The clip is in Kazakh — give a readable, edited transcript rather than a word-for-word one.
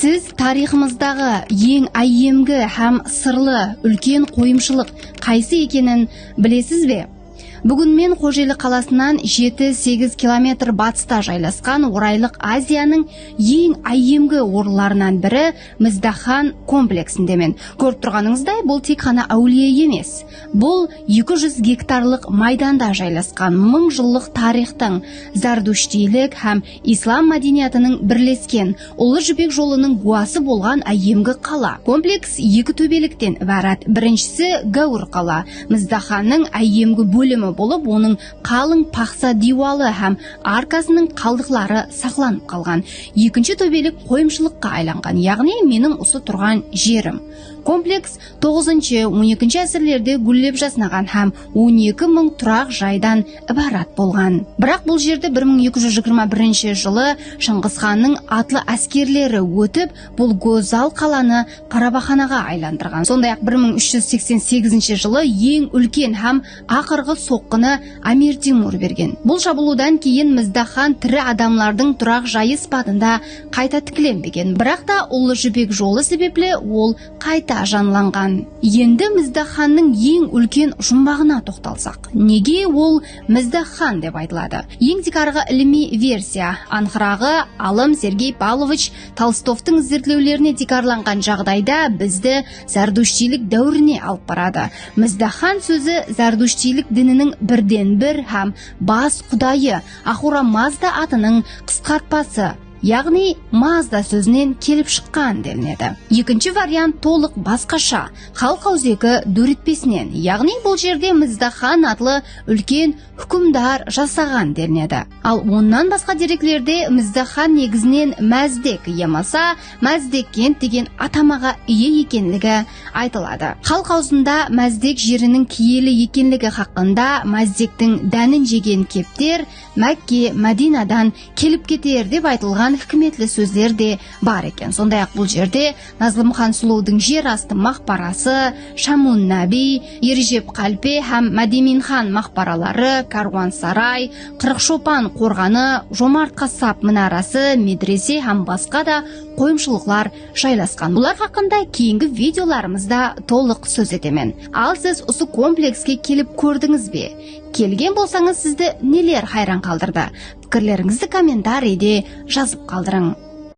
Сіз тарихымыздағы ең әйемгі һәм сырлы үлкен қойымшылық қайсы екенін білесіз бе? Бүгін мен Қожелі қаласынан 7-8 километр батыста жайласқан Орайлық Азияның ең әйемгі орындарынан бірі Міздахан комплексіндемін. Көріп тұрғаныңыздай, бұл тек қана әулие емес. Бұл 200 гектарлық майданда жайласқан 1000 жылдық тарихтың, зардуштилік һәм ислам мәдениетінің бірлескен Ұлы Жібек жолының гуасы болған әйемгі қала. Комплекс 2 төбеліктен ibarat. Біріншісі Гаур қала, Міздаханның әйемгі бөлімі болып, оның қалың пақса диуалы һәм аркасының қалдықлары сақланып қалған. Екінші төбелік қойымшылыққа айланған, яғни менің осы тұрған жерім. Комплекс 9-12 әсірлерде гүллеп жаснаған һәм 12.000 тұрақ жайдан ibarat болған. Бірақ бұл жерді 1221 жылы Шыңғысханның атлы әскерлері өтіп, бұл Гозал қаланы Қарабаханаға айландырған. Сондай-ақ 1388 жылы ең үлкен һәм ақырғы соққыны Амир Тимур берген. Бұл шабуылдан кейін Міздахан тірі адамлардың тұрақ жайы спадында қайта тікіленбеген. Бірақ та Ұлы Жібек жолы себеплі ол қайта жанланған. Енді Міздаханның ең үлкен жұмбағына тоқталсақ, неге ол Міздахан деп айтылады? Ең текарғы іліми версия, анқырағы Алым Сергей Павлович Толстовтың зерттеулеріне текарланған жағдайда бізді зардуштилік дәуіріне алып барады. Міздахан сөзі зардуштилік дінінің бірден-бір һәм бас құдайы Ахура Мазда атының қысқартпасы, яғни Мазда сөзінен келіп шыққан делінеді. Екінші вариант толық басқаша, халық аузекі дөретпесінен, яғни бұл жерде Міздахан атлы үлкен хүкімдар жасаған делінеді. Ал оннан басқа деректерде Міздахан негізінен Мәздек, ямаса Мәздеккент деген атамаға ие екенлігі айтылады. Халық аузында Мәздек жерінің киелі екенлігі хақында Мәздектің дәнін жеген кептер Мәкке, Мәдинадан келіп кетер деп айтылған хикметлі сөздер де бар екен. Сондай-ақ бұл жерде Назлымхан Сұлудың жер асты мақбарасы, Шамун Наби, Ержеп Қалпе һәм Мәдеминхан мақбаралары, Каруансарай, Қырықшопан қорғаны, Жомарт Қасап мұнарасы, медресе һәм басқа да қойымшылықлар жайласқан. Бұлар хақында кейінгі видеоларымызда толық сөз етемін. Ал сіз осы комплекске келіп көрдіңіз бе? Келген болсаңыз, сізді нелер хайран қалдырды? Пікірлеріңізді комментарийде жазып қалдырың.